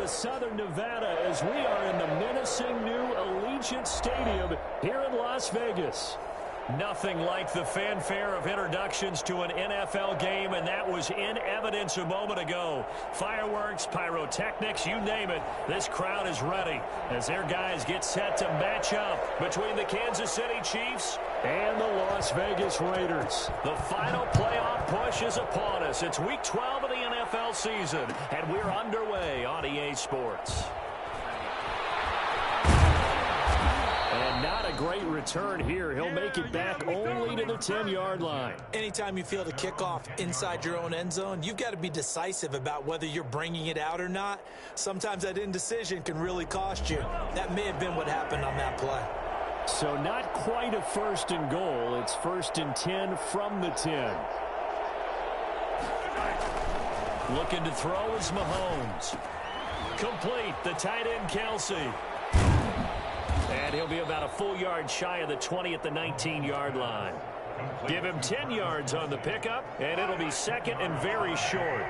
to Southern Nevada as we are in the menacing new Allegiant Stadium here in Las Vegas. Nothing like the fanfare of introductions to an NFL game, and that was in evidence a moment ago. Fireworks, pyrotechnics, you name it. This crowd is ready as their guys get set to match up between the Kansas City Chiefs and the Las Vegas Raiders. The final playoff push is upon us. It's Week 12 of the NFL season, and we're underway on EA Sports. And not a great return here. He'll make it back only to the 10-yard line. Anytime you feel the kickoff inside your own end zone, you've got to be decisive about whether you're bringing it out or not. Sometimes that indecision can really cost you. That may have been what happened on that play. So not quite a first and goal. It's first and 10 from the 10. Looking to throw is Mahomes. Complete, the tight end Kelsey. And he'll be about a full yard shy of the 20 at the 19-yard line. Give him 10 yards on the pickup, and it'll be second and very short.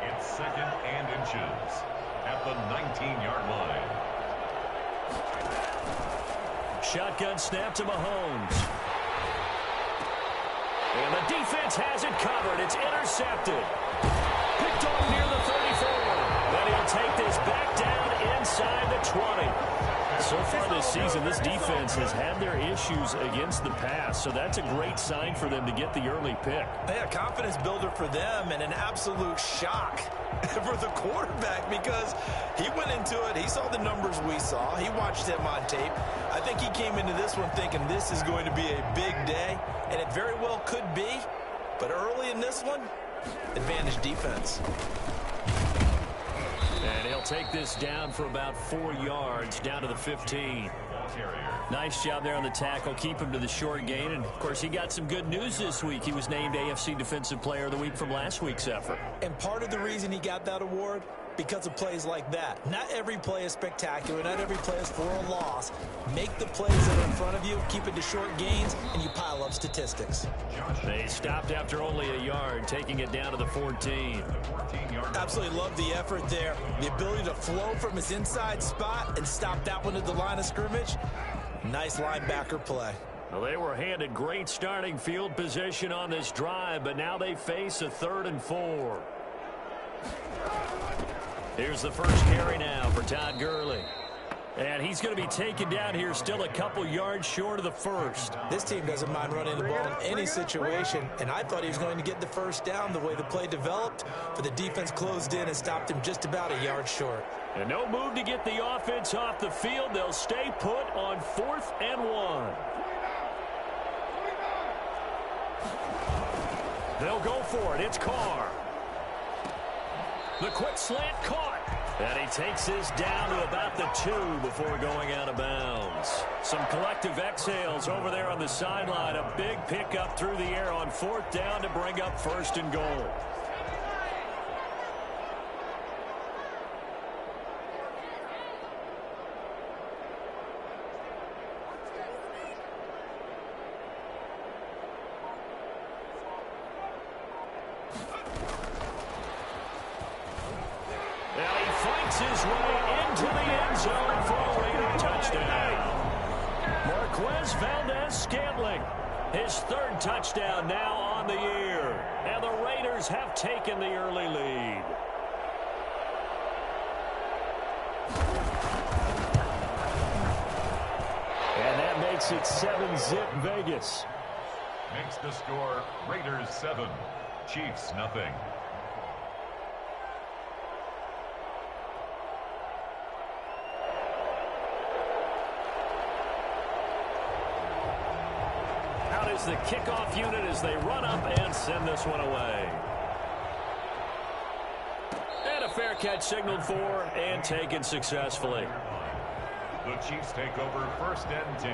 It's second and inches at the 19-yard line. Shotgun snap to Mahomes. And the defense has it covered. It's intercepted. Picked off near the 34. Then he'll take this back down inside the 20. So far this season, this defense has had their issues against the pass, so that's a great sign for them to get the early pick. Yeah, confidence builder for them and an absolute shock for the quarterback because he went into it. He saw the numbers we saw. He watched him on tape. I think he came into this one thinking this is going to be a big day, and it very well could be. But early in this one, advantage defense. And he'll take this down for about 4 yards, down to the 15. Nice job there on the tackle. Keep him to the short gain. And, of course, he got some good news this week. He was named AFC Defensive Player of the Week from last week's effort. And part of the reason he got that award, because of plays like that. Not every play is spectacular. Not every play is for a loss. Make the plays that are in front of you, keep it to short gains, and you pile up statistics. They stopped after only a yard, taking it down to the 14. Absolutely love the effort there. The ability to flow from his inside spot and stop that one at the line of scrimmage. Nice linebacker play. Well, they were handed great starting field position on this drive, but now they face a 3rd and 4. Here's the first carry now for Todd Gurley. And he's going to be taken down here still a couple yards short of the first. This team doesn't mind running the ball in any situation, and I thought he was going to get the first down the way the play developed, but the defense closed in and stopped him just about a yard short. And no move to get the offense off the field. They'll stay put on 4th and 1. They'll go for it. It's Carr. The quick slant caught. And he takes this down to about the 2 before going out of bounds. Some collective exhales over there on the sideline. A big pickup through the air on 4th down to bring up 1st and goal. His way into the end zone for a Raider touchdown. Marquez Valdez-Scantling, his 3rd touchdown now on the year. And the Raiders have taken the early lead. And that makes it 7-zip Vegas. Makes the score Raiders 7, Chiefs nothing. The kickoff unit as they run up and send this one away. And a fair catch signaled for and taken successfully. The Chiefs take over 1st and 10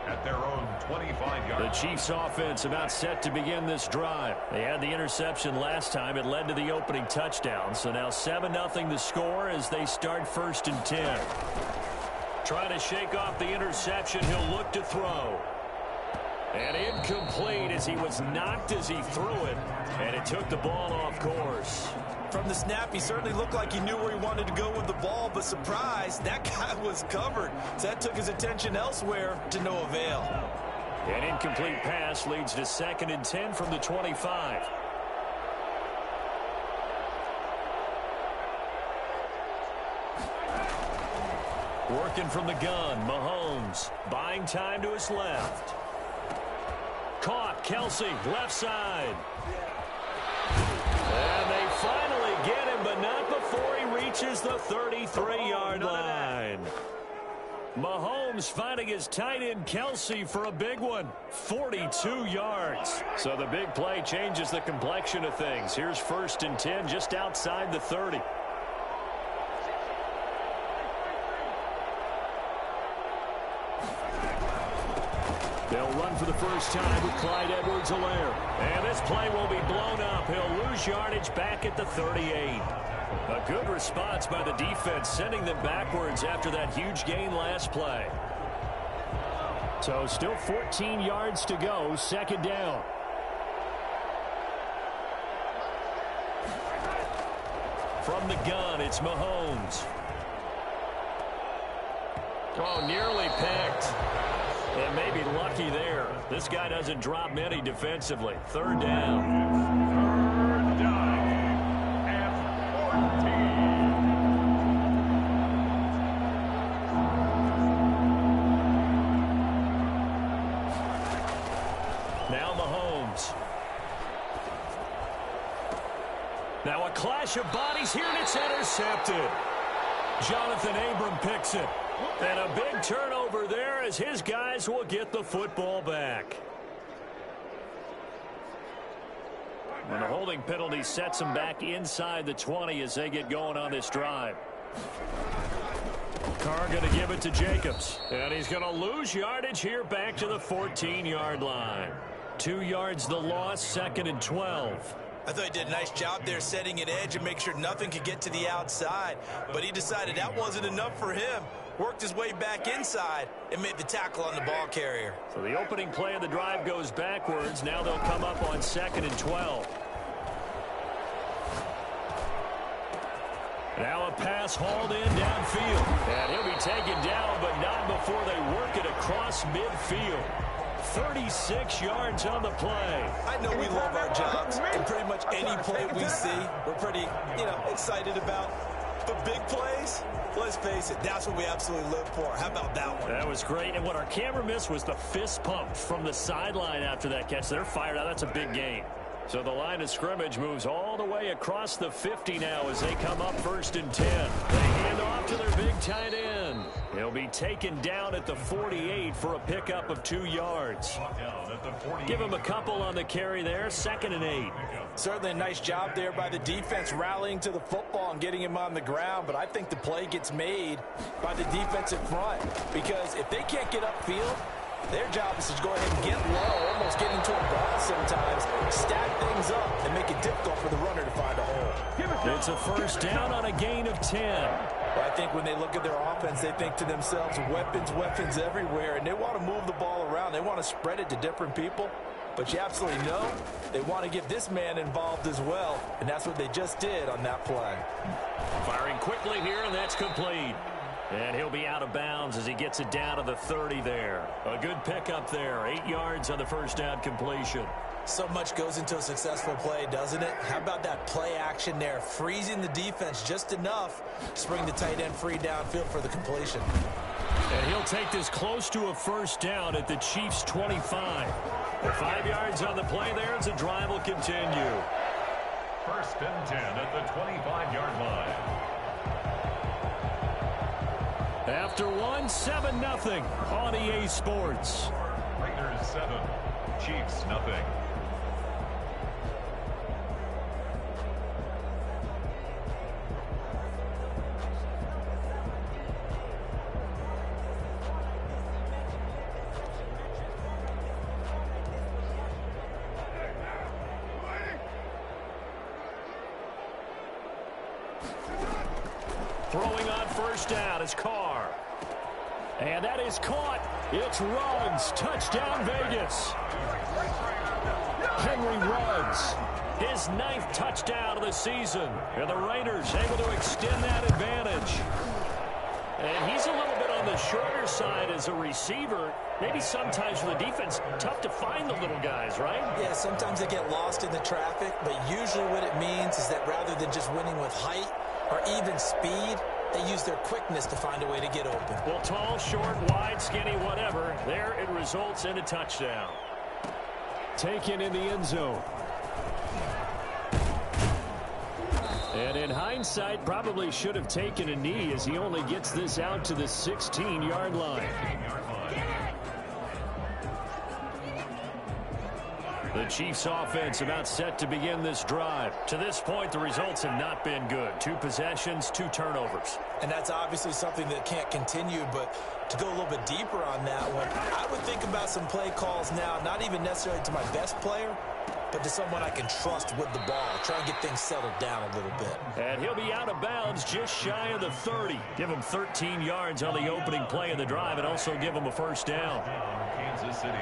at their own 25-yard. The Chiefs offense about set to begin this drive. They had the interception last time. It led to the opening touchdown. So now 7-0 the score as they start 1st and 10. Trying to shake off the interception. He'll look to throw. And incomplete as he was knocked as he threw it. And it took the ball off course. From the snap, he certainly looked like he knew where he wanted to go with the ball, but surprise, that guy was covered. So that took his attention elsewhere to no avail. An incomplete pass leads to 2nd and 10 from the 25. Working from the gun, Mahomes buying time to his left. Caught, Kelsey, left side. And they finally get him, but not before he reaches the 33-yard line. Mahomes finding his tight end Kelsey for a big one. 42 yards. So the big play changes the complexion of things. Here's 1st and 10 just outside the 30. They'll run for the first time with Clyde Edwards-Helaire. And this play will be blown up. He'll lose yardage back at the 38. A good response by the defense, sending them backwards after that huge gain last play. So still 14 yards to go, 2nd down. From the gun, it's Mahomes. Oh, nearly picked. And maybe lucky there. This guy doesn't drop many defensively. 3rd down. 3rd down and 14. Now Mahomes. Now a clash of bodies here, and it's intercepted. Jonathan Abram picks it. And a big turnover there as his guys will get the football back. And the holding penalty sets them back inside the 20 as they get going on this drive. Carr going to give it to Jacobs. And he's going to lose yardage here back to the 14-yard line. 2 yards the loss, 2nd and 12. I thought he did a nice job there setting an edge and make sure nothing could get to the outside. But he decided that wasn't enough for him. Worked his way back inside and made the tackle on the ball carrier. So the opening play of the drive goes backwards. Now they'll come up on 2nd and 12. Now a pass hauled in downfield. And he'll be taken down, but not before they work it across midfield. 36 yards on the play. I know we love our jobs, and pretty much any play we see, we're pretty, excited about. But big plays, let's face it, that's what we absolutely live for. How about that one? That was great. And what our camera missed was the fist pump from the sideline after that catch. They're fired out. That's a big gain. So the line of scrimmage moves all the way across the 50 now as they come up 1st and 10. They hand off to their big tight end. He'll be taken down at the 48 for a pickup of 2 yards. Give him a couple on the carry there, 2nd and 8. Certainly a nice job there by the defense rallying to the football and getting him on the ground, but I think the play gets made by the defensive front because if they can't get upfield, their job is to go ahead and get low, almost get into a ball sometimes, stack things up, and make it difficult for the runner to find a hole. It's a 1st down on a gain of 10. Well, I think when they look at their offense, they think to themselves, weapons everywhere, and they want to move the ball around. They want to spread it to different people. But you absolutely know they want to get this man involved as well, and that's what they just did on that play. Firing quickly here, and that's complete. And he'll be out of bounds as he gets it down to the 30 there. A good pickup there. 8 yards on the 1st down completion. So much goes into a successful play, doesn't it? How about that play action there? Freezing the defense just enough to bring the tight end free downfield for the completion. And he'll take this close to a 1st down at the Chiefs' 25. 5 yards on the play there as the drive will continue. 1st and 10 at the 25-yard line. After 7-0 on EA Sports. Raiders 7, Chiefs nothing. Throwing on 1st down is Carr. And that is caught. It's Ruggs. Touchdown, Vegas. Henry Ruggs, his 9th touchdown of the season. And the Raiders able to extend that advantage. And he's a little bit on the shorter side as a receiver. Maybe sometimes for the defense, tough to find the little guys, right? Yeah, sometimes they get lost in the traffic, but usually what it means is that rather than just winning with height or even speed, they use their quickness to find a way to get open. Well, tall, short, wide, skinny, whatever, there it results in a touchdown. Taken in the end zone. And in hindsight, probably should have taken a knee as he only gets this out to the 16-yard line. The Chiefs offense about set to begin this drive. To this point, the results have not been good. 2 possessions, 2 turnovers. And that's obviously something that can't continue, but to go a little bit deeper on that one, I would think about some play calls now, not even necessarily to my best player, but to someone I can trust with the ball. Try and get things settled down a little bit. And he'll be out of bounds just shy of the 30. Give him 13 yards on the opening play of the drive and also give him a first down. Kansas City.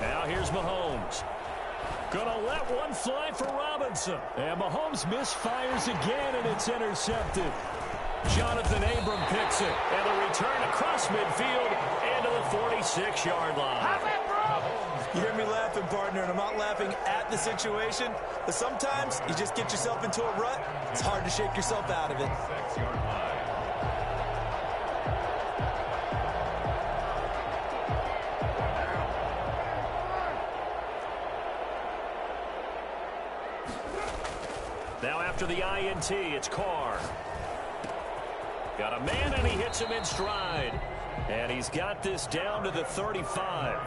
Now here's Mahomes. Gonna let one fly for Robinson. And Mahomes misfires again, and it's intercepted. Jonathan Abram picks it. And the return across midfield into the 46-yard line. You hear me laughing, partner, and I'm not laughing at the situation, but sometimes you just get yourself into a rut. It's hard to shake yourself out of it. 6-yard line. Now after the INT, it's Carr. Got a man, and he hits him in stride. And he's got this down to the 35.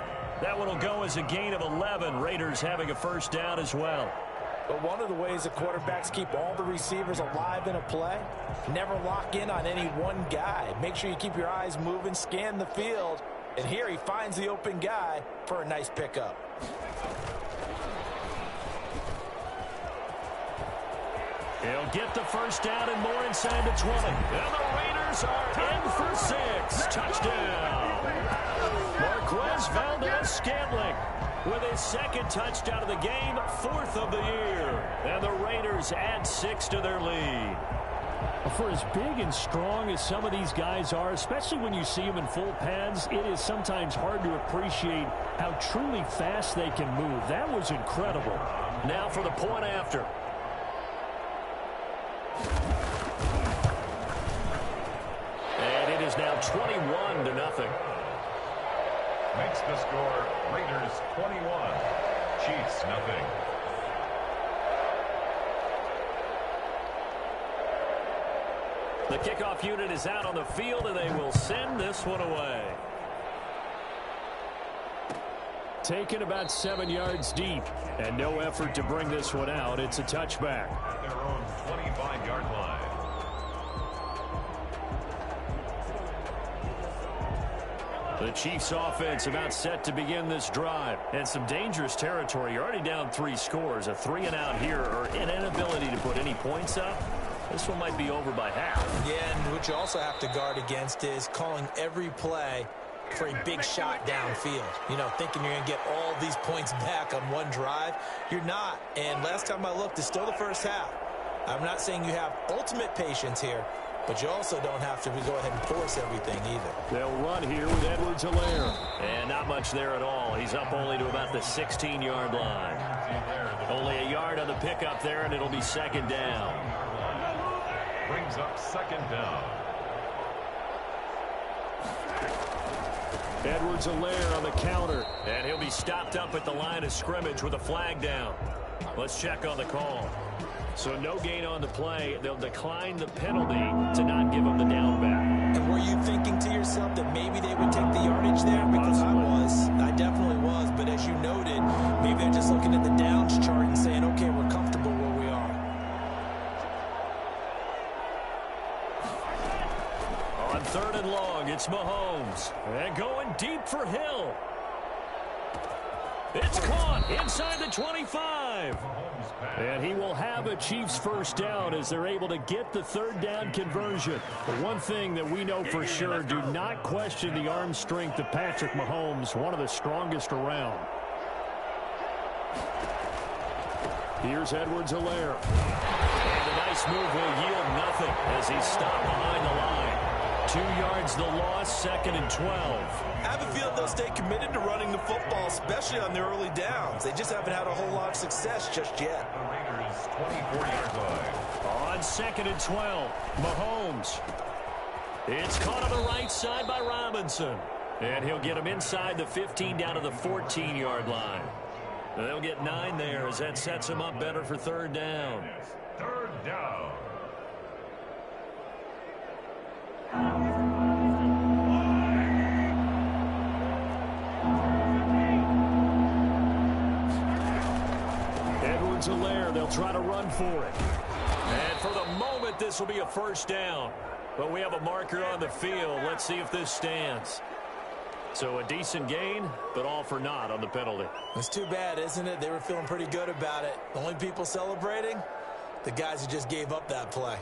That one will go as a gain of 11. Raiders having a first down as well. But one of the ways the quarterbacks keep all the receivers alive in a play, never lock in on any one guy. Make sure you keep your eyes moving, scan the field. And here he finds the open guy for a nice pickup. He'll get the first down and more inside the 20. And the Raiders are in for 6. Touchdown. Marquez Valdez-Scantling with his 2nd touchdown of the game, 4th of the year. And the Raiders add 6 to their lead. For as big and strong as some of these guys are, especially when you see them in full pads, it is sometimes hard to appreciate how truly fast they can move. That was incredible. Now for the point after. And it is now 21-0. Makes the score Raiders 21, Chiefs nothing. The kickoff unit is out on the field, and they will send this one away. Taken about 7 yards deep, and no effort to bring this one out. It's a touchback. At their own 25-yard line. The Chiefs offense about set to begin this drive. And some dangerous territory. You're already down 3 scores. A 3-and-out here, or an inability to put any points up. This one might be over by half. Yeah, and what you also have to guard against is calling every play for a big shot downfield. You know, thinking you're going to get all these points back on one drive. You're not. And last time I looked, it's still the first half. I'm not saying you have ultimate patience here, but you also don't have to go ahead and force everything either. They'll run here with Edwards-Helaire. And not much there at all. He's up only to about the 16-yard line. Only a yard on the pickup there, and it'll be 2nd down. Brings up 2nd down. Edwards-Helaire on the counter. And he'll be stopped up at the line of scrimmage with a flag down. Let's check on the call. So no gain on the play. They'll decline the penalty to not give him the down back. And were you thinking to yourself that maybe they would take the yardage there? Because I definitely was. But as you noted, maybe they're just looking at the downs chart and saying, okay, we're comfortable where we are. On 3rd and long, it's Mahomes. And going deep for Hill. It's caught inside the 25. And he will have a Chiefs first down as they're able to get the third down conversion. But one thing that we know for sure, do not question the arm strength of Patrick Mahomes, one of the strongest around. Here's Edwards-Helaire. And a nice move will yield nothing as he's stopped behind the line. 2 yards the loss, 2nd and 12. I have a feeling they'll stay committed to running the football, especially on their early downs. They just haven't had a whole lot of success just yet. The Raiders 24-yard line. On 2nd and 12, Mahomes. It's caught on the right side by Robinson. And he'll get him inside the 15 down to the 14-yard line. They'll get 9 there as that sets him up better for third down. Third down. Edwards-Helaire, they'll try to run for it. And for the moment, this will be a first down. But we have a marker on the field. Let's see if this stands. So a decent gain, but all for naught on the penalty. It's too bad, isn't it? They were feeling pretty good about it. The only people celebrating, the guys who just gave up that play.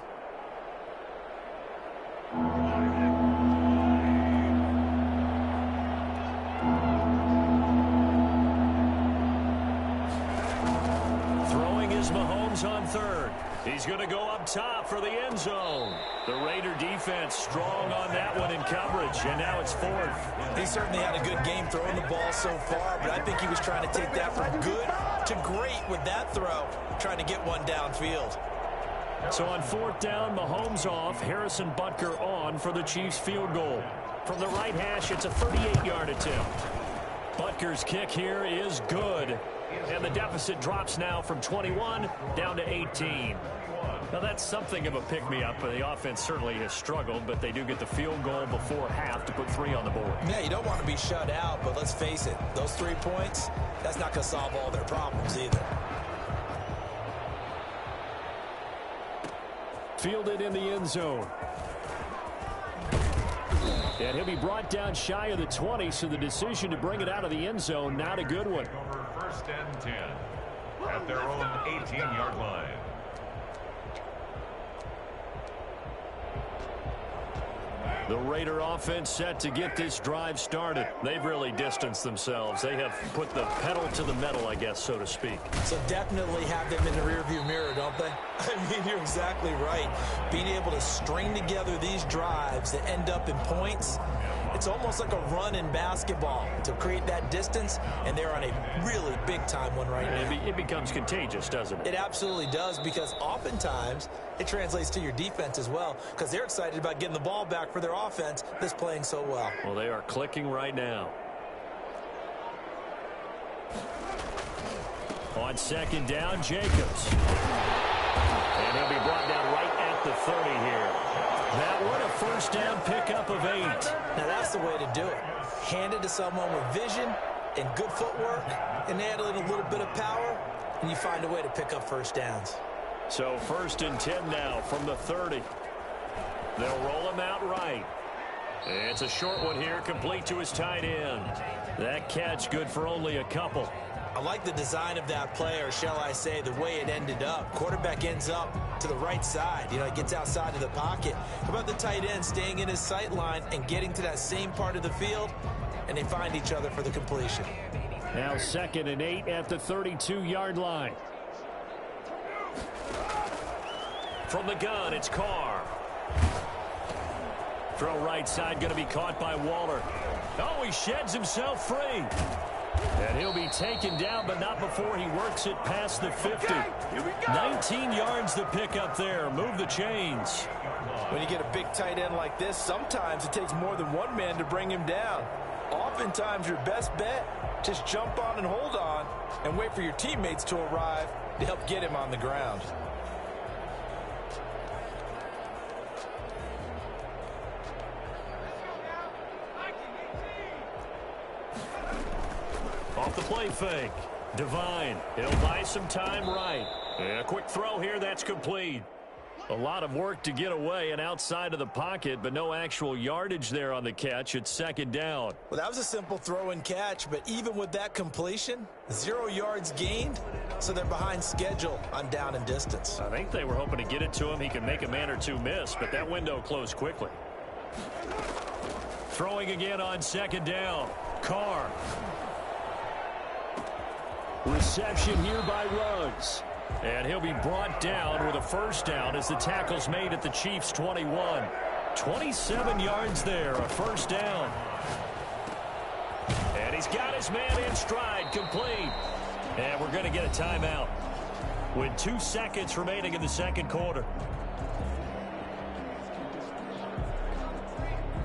Throwing is Mahomes on third. He's going to go up top for the end zone. The Raider defense strong on that one in coverage, and now it's 4th. He certainly had a good game throwing the ball so far, but I think he was trying to take that from good to great with that throw, trying to get one downfield. So on 4th down, Mahomes off, Harrison Butker on for the Chiefs field goal. From the right hash, it's a 38-yard attempt. Butker's kick here is good. And the deficit drops now from 21 down to 18. Now that's something of a pick-me-up. The offense certainly has struggled, but they do get the field goal before half to put 3 on the board. Yeah, you don't want to be shut out, but let's face it, those 3 points, that's not going to solve all their problems either. Fielded in the end zone. And he'll be brought down shy of the 20, so the decision to bring it out of the end zone, not a good one. Over 1st and 10 at their own 18-yard line. The Raider offense set to get this drive started. They've really distanced themselves. They have put the pedal to the metal, I guess, so to speak. So definitely have them in the rearview mirror, don't they? I mean, you're exactly right. Being able to string together these drives that end up in points, it's almost like a run in basketball to create that distance, and they're on a really big-time one right now. It becomes contagious, doesn't it? It absolutely does, because oftentimes it translates to your defense as well, because they're excited about getting the ball back for their offense that's playing so well. Well, they are clicking right now. On 2nd down, Jacobs. And he'll be brought down right at the 30 here. That one a first down pickup of 8. Now that's the way to do it. Hand it to someone with vision and good footwork, and add in a little bit of power, and you find a way to pick up first downs. So 1st and 10 now from the 30. They'll roll him out right. It's a short one here, complete to his tight end. That catch good for only a couple. I like the design of that play, or shall I say the way it ended up. Quarterback ends up to the right side. You know, he gets outside of the pocket. How about the tight end staying in his sight line and getting to that same part of the field, and they find each other for the completion. Now 2nd and 8 at the 32-yard line. From the gun, it's Carr. Throw right side, going to be caught by Waller. Oh, he sheds himself free. And he'll be taken down, but not before he works it past the 50. 19 yards to pick up there. Move the chains. When you get a big tight end like this, sometimes it takes more than one man to bring him down. Oftentimes, your best bet, just jump on and hold on and wait for your teammates to arrive to help get him on the ground. Off the play fake. Devine. He'll buy some time right. And a quick throw here. That's complete. A lot of work to get away and outside of the pocket, but no actual yardage there on the catch. It's second down. Well, that was a simple throw and catch, but even with that completion, 0 yards gained, so they're behind schedule on down and distance. I think they were hoping to get it to him. He could make a man or two miss, but that window closed quickly. Throwing again on second down. Carr. Reception here by Ruggs. And he'll be brought down with a first down as the tackle's made at the Chiefs' 21. 27 yards there, a first down. And he's got his man in stride, complete. And we're going to get a timeout with 2 seconds remaining in the second quarter.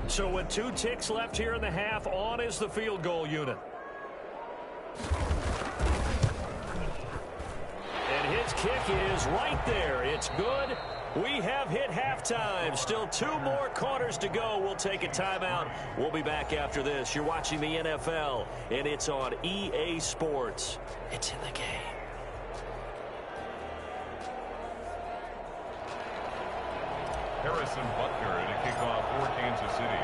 So with 2 ticks left here in the half, on is the field goal unit. And his kick is right there. It's good. We have hit halftime. Still 2 more quarters to go. We'll take a timeout. We'll be back after this. You're watching the NFL, and it's on EA Sports. It's in the game. Harrison Butker to kick off for Kansas City.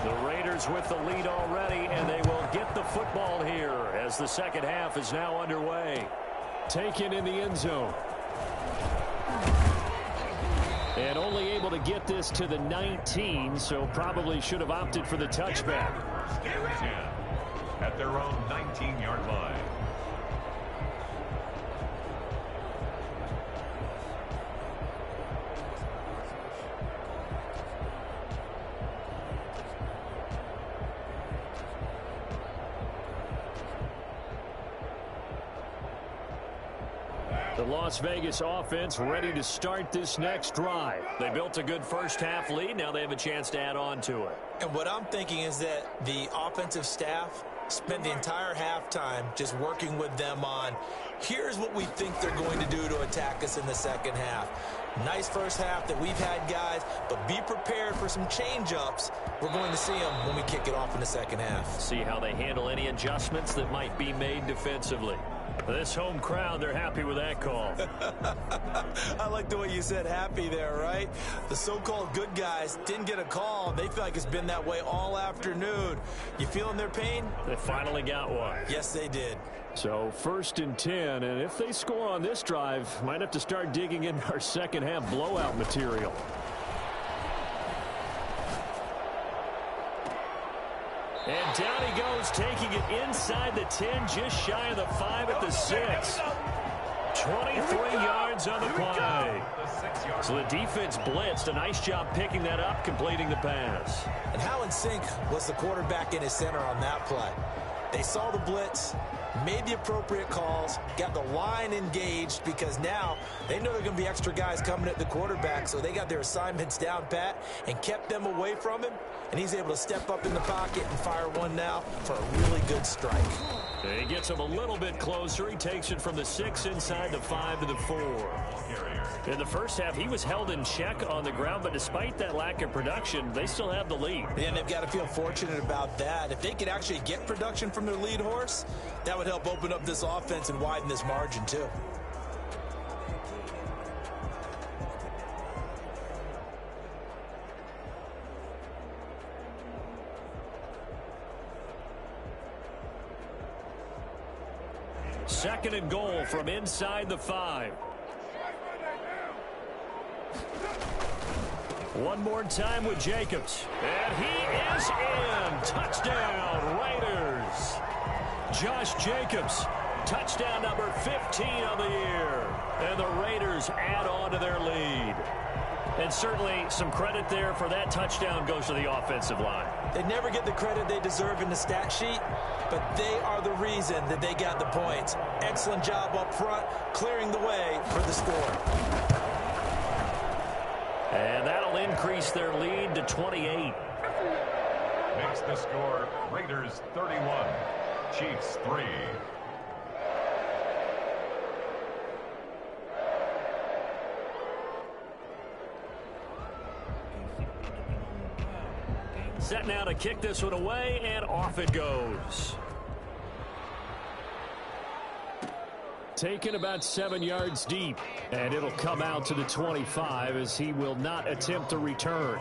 The Raiders with the lead already, and they will get the football here as the second half is now underway. Taken in the end zone. And only able to get this to the 19, so probably should have opted for the touchback. First and 10 at their own 19-yard line. The Las Vegas offense ready to start this next drive. They built a good first half lead. Now they have a chance to add on to it. And what I'm thinking is that the offensive staff spent the entire halftime just working with them on, here's what we think they're going to do to attack us in the second half. Nice first half that we've had, guys, but be prepared for some change-ups. We're going to see them when we kick it off in the second half. See how they handle any adjustments that might be made defensively. This home crowd, they're happy with that call. I like the way you said happy there, right? The so-called good guys didn't get a call. They feel like it's been that way all afternoon. You feeling their pain? They finally got one. Yes, they did. So first and 10, and if they score on this drive, might have to start digging in our second half blowout material. And down he goes, taking it inside the 10, just shy of the 5 at the 6. 23 yards on the play. So the defense blitzed. A nice job picking that up, completing the pass. And how in sync was the quarterback in his center on that play? They saw the blitz, made the appropriate calls, got the line engaged because now they know there are going to be extra guys coming at the quarterback, so they got their assignments down pat and kept them away from him, and he's able to step up in the pocket and fire one now for a really good strike. He gets him a little bit closer. He takes it from the 6 inside the 5 to the 4. In the first half, he was held in check on the ground, but despite that lack of production, they still have the lead. And they've got to feel fortunate about that. If they could actually get production from their lead horse, that would help open up this offense and widen this margin too. Second and goal from inside the 5. One more time with Jacobs. And he is in. Touchdown, Raiders. Josh Jacobs, touchdown number 15 of the year. And the Raiders add on to their lead. And certainly some credit there for that touchdown goes to the offensive line. They never get the credit they deserve in the stat sheet, but they are the reason that they got the points. Excellent job up front, clearing the way for the score. And that'll increase their lead to 28. Makes the score Raiders 31, Chiefs 3. Set now to kick this one away, and off it goes. taken about 7 yards deep. And it'll come out to the 25 as he will not attempt a return.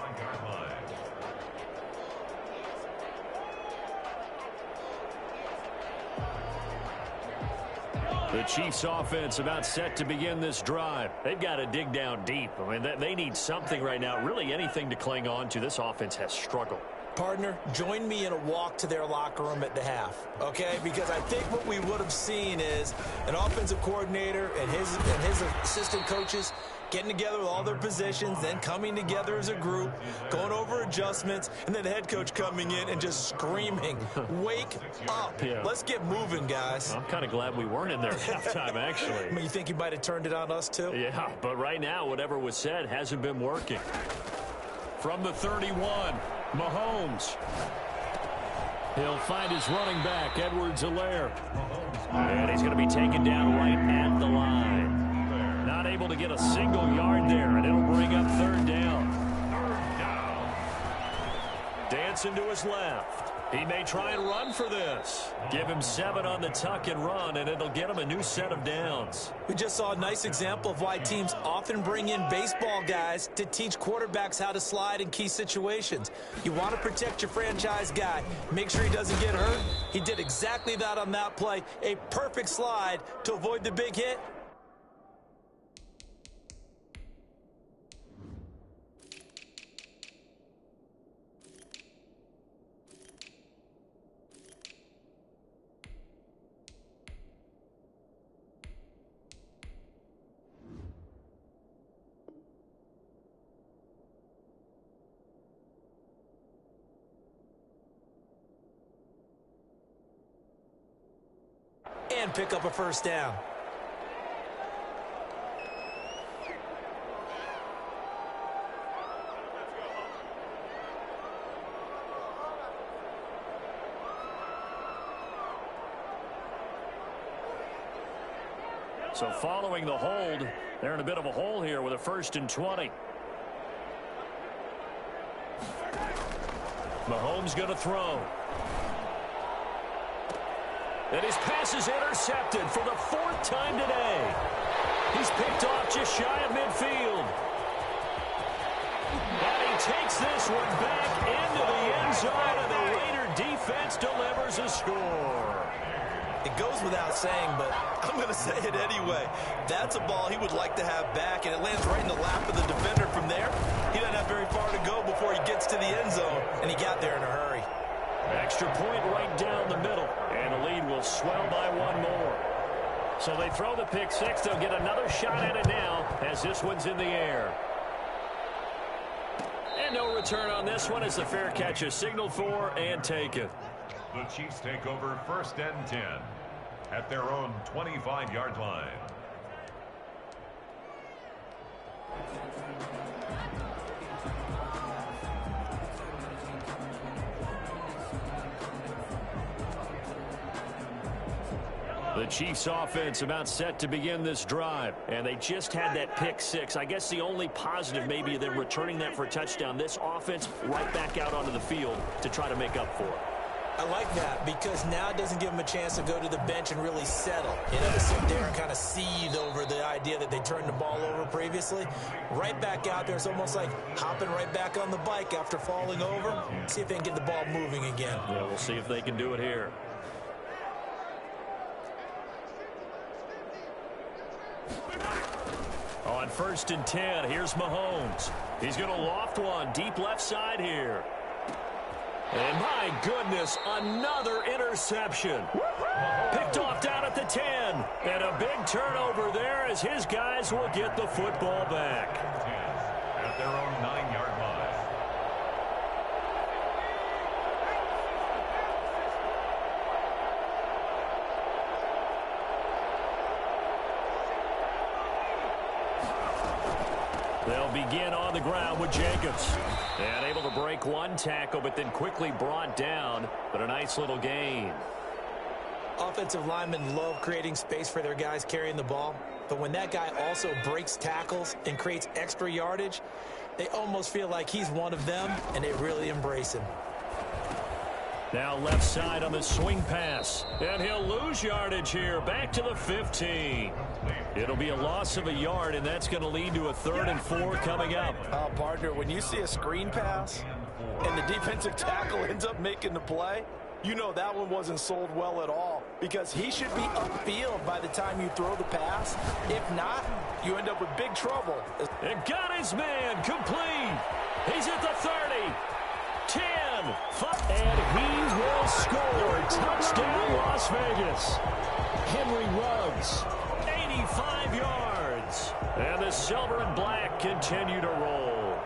The Chiefs offense about set to begin this drive. They've got to dig down deep. I mean, they need something right now, really anything to cling on to. This offense has struggled. Partner, join me in a walk to their locker room at the half, okay? Because I think what we would have seen is an offensive coordinator and his assistant coaches getting together with all their positions, then coming together as a group, going over adjustments, and then the head coach coming in and just screaming, wake up. Yeah. Let's get moving, guys. I'm kind of glad we weren't in there at halftime, actually. I mean, you think you might have turned it on us, too? Yeah, but right now, whatever was said hasn't been working. From the 31, Mahomes. He'll find his running back, Edwards-Helaire. And he's going to be taken down right at the line. Not able to get a single yard there, and it'll bring up third down. Dancing to his left. He may try and run for this. Give him 7 on the tuck and run, and it'll get him a new set of downs. We just saw a nice example of why teams often bring in baseball guys to teach quarterbacks how to slide in key situations. You want to protect your franchise guy. Make sure he doesn't get hurt. He did exactly that on that play. A perfect slide to avoid the big hit. And pick up a first down. So following the hold, they're in a bit of a hole here with a 1st and 20. Mahomes going to throw. And his pass is intercepted for the 4th time today. He's picked off just shy of midfield. And he takes this one back into the end zone, and the Raider defense delivers a score. It goes without saying, but I'm going to say it anyway. That's a ball he would like to have back, and it lands right in the lap of the defender from there. He doesn't have very far to go before he gets to the end zone, and he got there in a hurry. Extra point right down the middle, and the lead will swell by 1 more. So they throw the pick 6. They'll get another shot at it now as this one's in the air. And no return on this one as the fair catch is signaled for and taken. The Chiefs take over 1st and 10 at their own 25-yard line. The Chiefs offense about set to begin this drive, and they just had that pick 6. I guess the only positive maybe them returning that for a touchdown. This offense right back out onto the field to try to make up for it. I like that because now it doesn't give them a chance to go to the bench and really settle. You know, to sit there and kind of seethe over the idea that they turned the ball over previously. Right back out there. It's almost like hopping right back on the bike after falling over. See if they can get the ball moving again. Yeah, we'll see if they can do it here. On 1st and 10, here's Mahomes. He's going to loft one deep left side here. And my goodness, another interception. Picked off down at the 10. And a big turnover there as his guys will get the football back. At their own 9-yard line. They'll begin on the ground with Jacobs. And able to break one tackle, but then quickly brought down. But a nice little gain. Offensive linemen love creating space for their guys carrying the ball. But when that guy also breaks tackles and creates extra yardage, they almost feel like he's one of them, and they really embrace him. Now left side on the swing pass. And he'll lose yardage here. Back to the 15. It'll be a loss of a yard, and that's going to lead to a 3rd and 4 coming up. Partner, when you see a screen pass and the defensive tackle ends up making the play, you know that one wasn't sold well at all, because he should be upfield by the time you throw the pass. If not, you end up with big trouble. And got his man complete. He's at the 30. 10, 5, and he will score. Touchdown, Las Vegas. Henry Ruggs, 85 yards. And the silver and black continue to roll.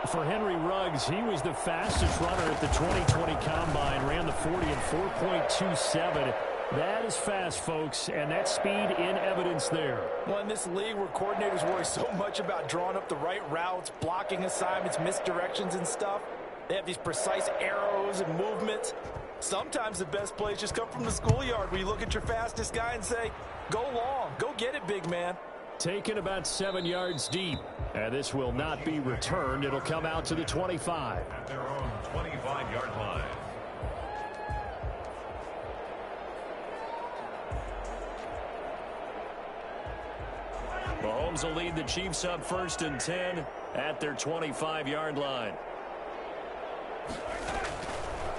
For Henry Ruggs, he was the fastest runner at the 2020 Combine, ran the 40 in 4.27. That is fast, folks, and that speed in evidence there. Well, in this league where coordinators worry so much about drawing up the right routes, blocking assignments, misdirections and stuff, they have these precise arrows and movements. Sometimes the best plays just come from the schoolyard, where you look at your fastest guy and say, go long, go get it, big man. Taken about 7 yards deep. And this will not be returned. It'll come out to the 25. At their own 25-yard line. Mahomes will lead the Chiefs up 1st and 10 at their 25-yard line.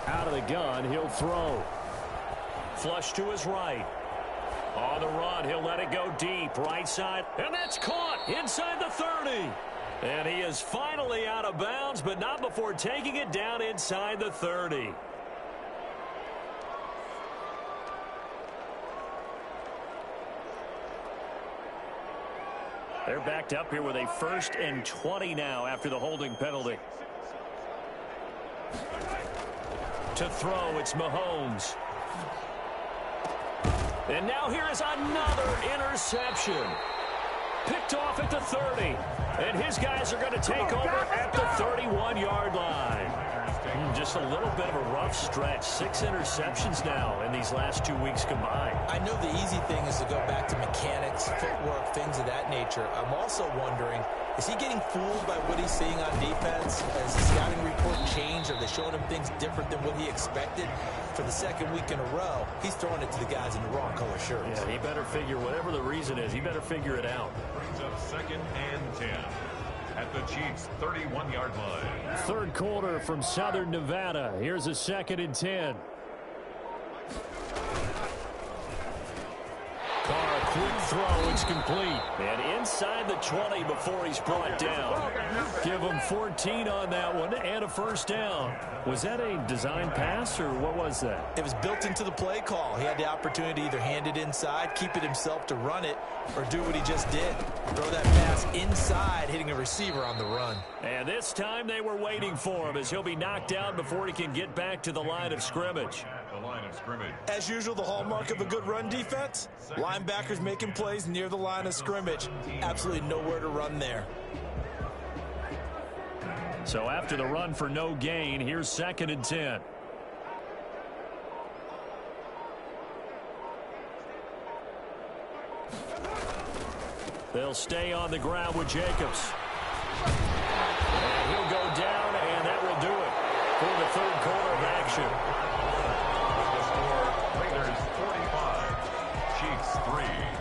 Out of the gun, he'll throw. Flush to his right. On the run, he'll let it go deep. Right side, and that's caught inside the 30. And he is finally out of bounds, but not before taking it down inside the 30. They're backed up here with a 1st and 20 now after the holding penalty. To throw, it's Mahomes. And now here is another interception. Picked off at the 30. And his guys are going to take over at the 31-yard line. Just a little bit of a rough stretch. 6 interceptions now in these last 2 weeks combined. I know the easy thing is to go back to mechanics, footwork, things of that nature. I'm also wondering, is he getting fooled by what he's seeing on defense? Has the scouting report changed? Are they showing him things different than what he expected? For the 2nd week in a row, he's throwing it to the guys in the wrong color shirts. Yeah, he better figure, whatever the reason is, he better figure it out. Brings up 2nd and 10 at the Chiefs' 31-yard line. 3rd quarter from Southern Nevada. Here's a 2nd and 10. Carr, quick throw, it's complete. And inside the 20 before he's brought down. Give him 14 on that one and a 1st down. Was that a design pass, or what was that? It was built into the play call. He had the opportunity to either hand it inside, keep it himself to run it, or do what he just did. Throw that pass inside, hitting a receiver on the run. And this time they were waiting for him, as he'll be knocked down before he can get back to the line of scrimmage. The line of scrimmage. As usual, the hallmark of a good run defense, linebackers making plays near the line of scrimmage. Absolutely nowhere to run there. So after the run for no gain, here's 2nd and 10. They'll stay on the ground with Jacobs. And he'll go down, and that will do it for the 3rd quarter of action. The score, Raiders 45, Chiefs 3.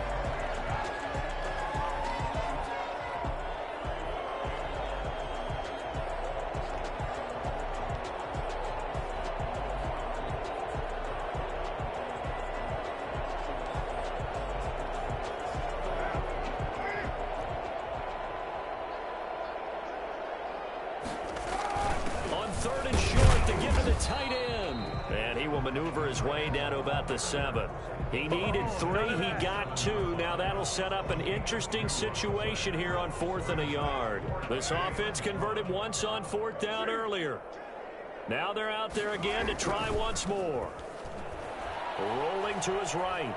Maneuver his way down to about the 7. He needed 3. He got 2. Now that'll set up an interesting situation here on 4th and a yard. This offense converted once on 4th down earlier. Now they're out there again to try once more. Rolling to his right.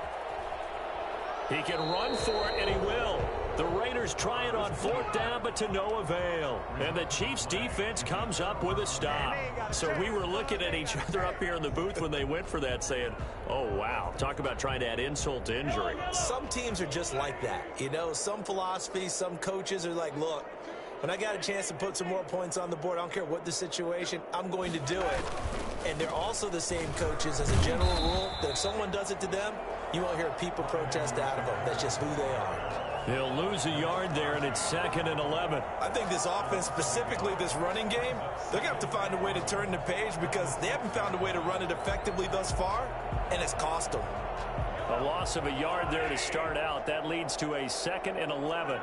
He can run for it, and he will. The Raiders try it on 4th down, but to no avail. And the Chiefs' defense comes up with a stop. So we were looking at each other up here in the booth when they went for that, saying, oh, wow, talk about trying to add insult to injury. Some teams are just like that. You know, some philosophies, some coaches are like, look, when I got a chance to put some more points on the board, I don't care what the situation, I'm going to do it. And they're also the same coaches, as a general rule, that if someone does it to them, you won't hear a people protest out of them. That's just who they are. He'll lose a yard there, and it's 2nd and 11. I think this offense, specifically this running game, they're going to have to find a way to turn the page because they haven't found a way to run it effectively thus far, and it's cost them. A loss of a yard there to start out. That leads to a 2nd and 11.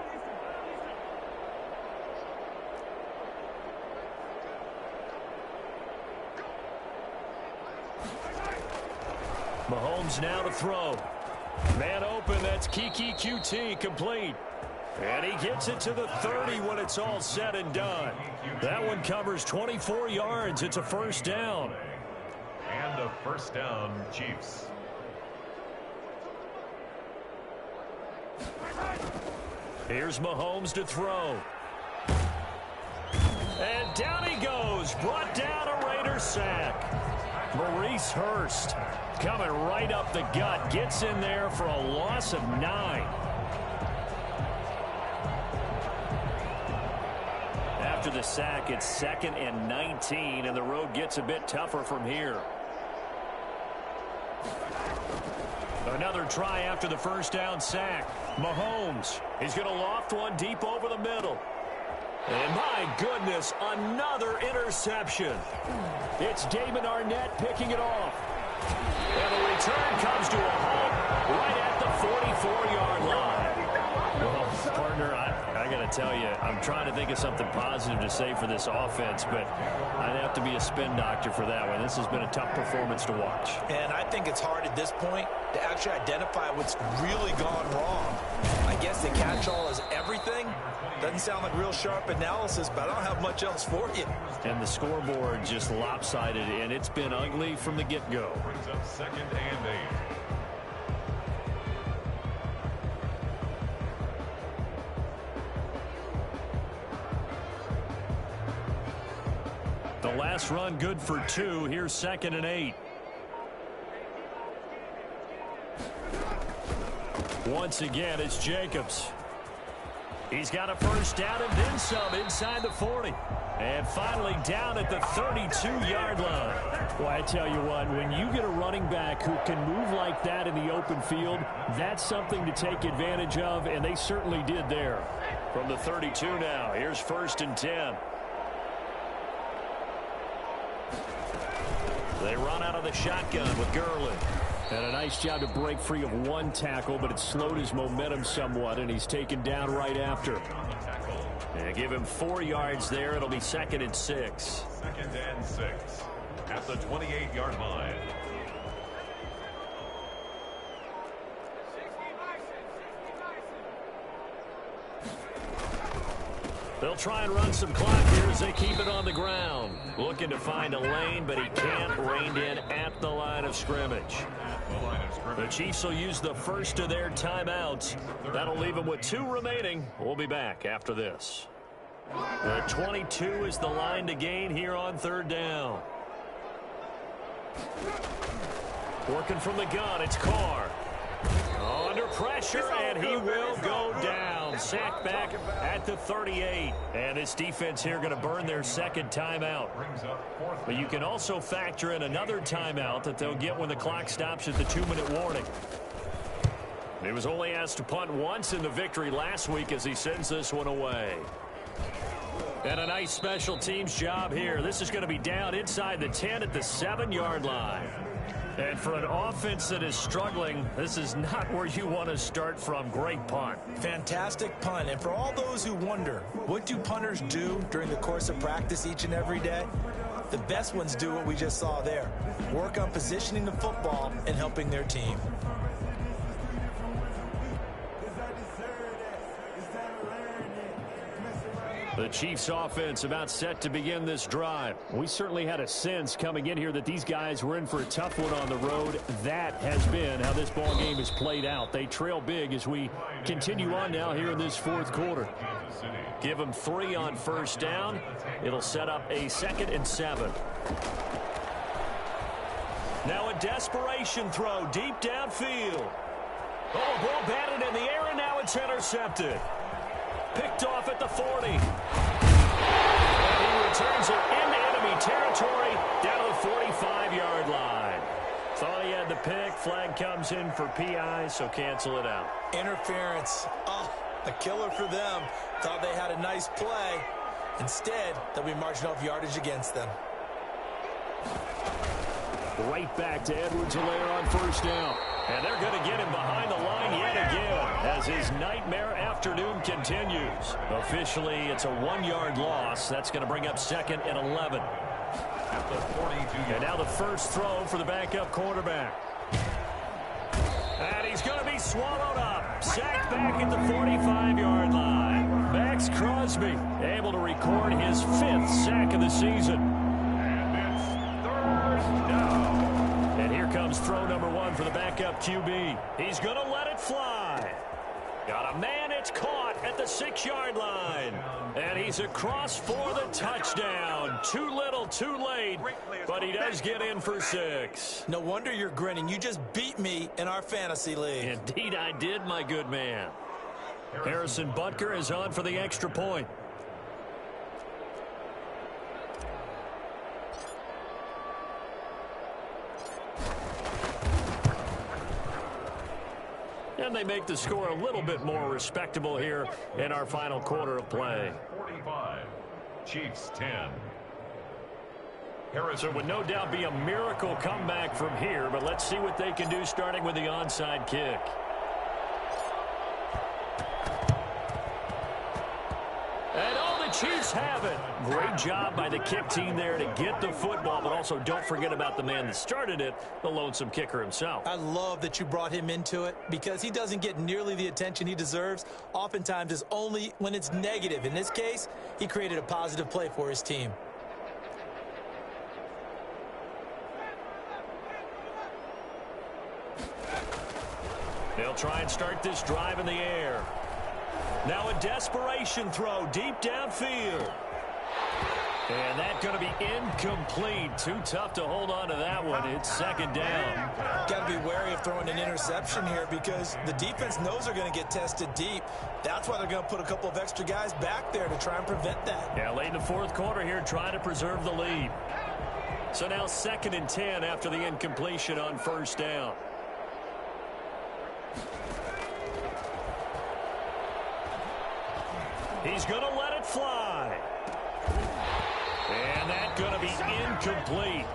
Mahomes now to throw. Man open, that's Keke QT, complete. And he gets it to the 30 when it's all said and done. That one covers 24 yards. It's a first down. And a first down, Chiefs. Here's Mahomes to throw. And down he goes. Brought down a Raider sack. Maurice Hurst coming right up the gut. Gets in there for a loss of 9. After the sack, it's 2nd and 19, and the road gets a bit tougher from here. Another try after the first down sack. Mahomes, he's going to loft one deep over the middle. And my goodness, another interception. It's Damon Arnett picking it off. And the return comes to a halt right at the 44-yard line. Well, partner, I got to tell you, I'm trying to think of something positive to say for this offense, but I'd have to be a spin doctor for that one. This has been a tough performance to watch. And I think it's hard at this point to actually identify what's really gone wrong. I guess the catch-all is everything. Doesn't sound like real sharp analysis, but I don't have much else for you. And the scoreboard just lopsided, and it's been ugly from the get-go. Brings up 2nd and 8. The last run good for 2. Here's 2nd and 8. Once again, it's Jacobs. He's got a first down and then some inside the 40. And finally down at the 32-yard line. Well, I tell you what, when you get a running back who can move like that in the open field, that's something to take advantage of, and they certainly did there. From the 32 now, here's 1st and 10. They run out of the shotgun with Gurley. And a nice job to break free of one tackle, but it slowed his momentum somewhat, and he's taken down right after. And give him 4 yards there. It'll be 2nd and 6. 2nd and 6 at the 28-yard line. They'll try and run some clock here as they keep it on the ground. Looking to find a lane, but he can't. Reined in at the line of scrimmage. The Chiefs will use the first of their timeouts. That'll leave them with 2 remaining. We'll be back after this. The 22 is the line to gain here on 3rd down. Working from the gun, it's Carr. Under pressure, and he will go down. Sacked back at the 38. And this defense here going to burn their 2nd timeout. But you can also factor in another timeout that they'll get when the clock stops at the 2-minute warning. He was only asked to punt once in the victory last week as he sends this one away. And a nice special teams job here. This is going to be down inside the 10 at the 7-yard line. And for an offense that is struggling, this is not where you want to start from. Great punt. Fantastic punt. And for all those who wonder, what do punters do during the course of practice each and every day? The best ones do what we just saw there. Work on positioning the football and helping their team. The Chiefs offense about set to begin this drive. We certainly had a sense coming in here that these guys were in for a tough one on the road. That has been how this ball game has played out. They trail big as we continue on now here in this 4th quarter. Give them 3 on 1st down. It'll set up a 2nd and 7. Now a desperation throw deep downfield. Oh, ball batted in the air, and now it's intercepted. Picked off at the 40. And he returns it into enemy territory down to the 45-yard line. Thought he had the pick. Flag comes in for PI, so cancel it out. Interference. Oh, a killer for them. Thought they had a nice play. Instead, they'll be marching off yardage against them. Right back to Edwards-Helaire on first down. And they're going to get him behind the line yet again as his nightmare afternoon continues. Officially, it's a 1-yard loss. That's going to bring up 2nd and 11. At the 42. And now the first throw for the backup quarterback. And he's going to be swallowed up. Sacked back at the 45-yard line. Max Crosby able to record his 5th sack of the season. And it's 3rd down. And here comes throw number 1 for the backup QB. He's going to let it fly. Got a man, it's caught at the 6-yard line. And he's across for the touchdown. Too little, too late, but he does get in for 6. No wonder you're grinning. You just beat me in our fantasy league. Indeed I did, my good man. Harrison Butker is on for the extra point. And they make the score a little bit more respectable here in our final quarter of play. 45. Chiefs 10. So it would no doubt be a miracle comeback from here, but let's see what they can do starting with the onside kick. And all the Chiefs have it. Great job by the kick team there to get the football, but also don't forget about the man that started it, the lonesome kicker himself. I love that you brought him into it because he doesn't get nearly the attention he deserves. Oftentimes it's only when it's negative. In this case, he created a positive play for his team. They'll try and start this drive in the air. Now a desperation throw deep downfield. And that's going to be incomplete. Too tough to hold on to that one. It's 2nd down. Got to be wary of throwing an interception here because the defense knows they're going to get tested deep. That's why they're going to put a couple of extra guys back there to try and prevent that. Yeah, late in the 4th quarter here, trying to preserve the lead. So now 2nd and 10 after the incompletion on first down. He's going to let it fly. And that's going to be incomplete.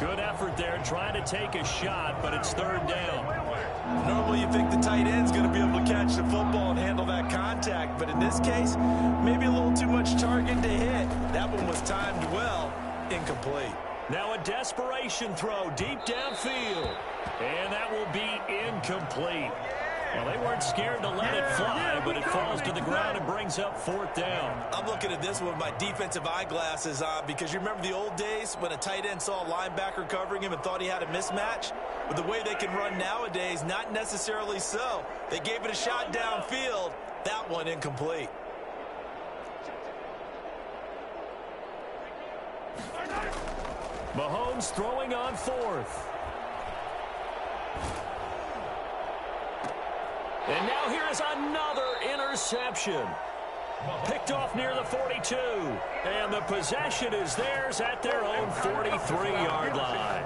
Good effort there trying to take a shot, but it's 3rd down. Normally you think the tight end's going to be able to catch the football and handle that contact, but in this case, maybe a little too much target to hit. That one was timed well. Incomplete. Now a desperation throw deep downfield. And that will be incomplete. Well, they weren't scared to let it fly, but it falls to the ground and brings up 4th down. I'm looking at this with my defensive eyeglasses on because you remember the old days when a tight end saw a linebacker covering him and thought he had a mismatch? With the way they can run nowadays, not necessarily so. They gave it a shot downfield. That one incomplete. Mahomes throwing on 4th. And now here is another interception. Picked off near the 42. And the possession is theirs at their own 43-yard line.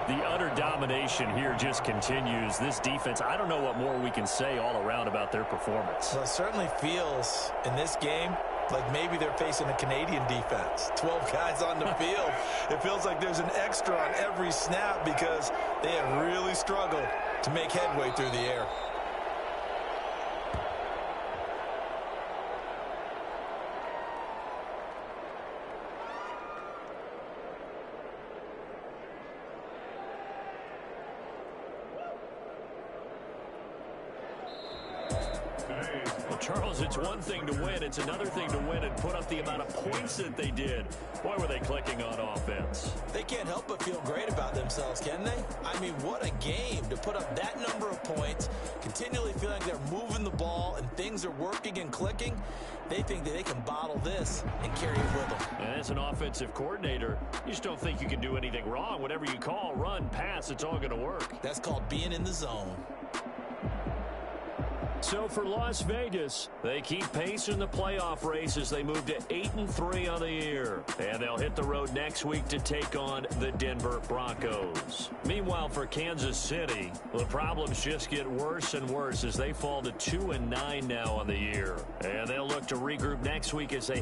The utter domination here just continues. This defense, I don't know what more we can say all around about their performance. Well, it certainly feels in this game like maybe they're facing a Canadian defense. 12 guys on the field. It feels like there's an extra on every snap because they have really struggled to make headway through the air. Charles, it's one thing to win. It's another thing to win and put up the amount of points that they did. Boy, were they clicking on offense. They can't help but feel great about themselves, can they? I mean, what a game to put up that number of points, continually feeling they're moving the ball and things are working and clicking. They think that they can bottle this and carry it with them. And as an offensive coordinator, you just don't think you can do anything wrong. Whatever you call, run, pass, it's all going to work. That's called being in the zone. So for Las Vegas, they keep pace in the playoff race as they move to 8-3 on the year. And they'll hit the road next week to take on the Denver Broncos. Meanwhile, for Kansas City, the problems just get worse and worse as they fall to 2-9 now on the year. And they'll look to regroup next week as they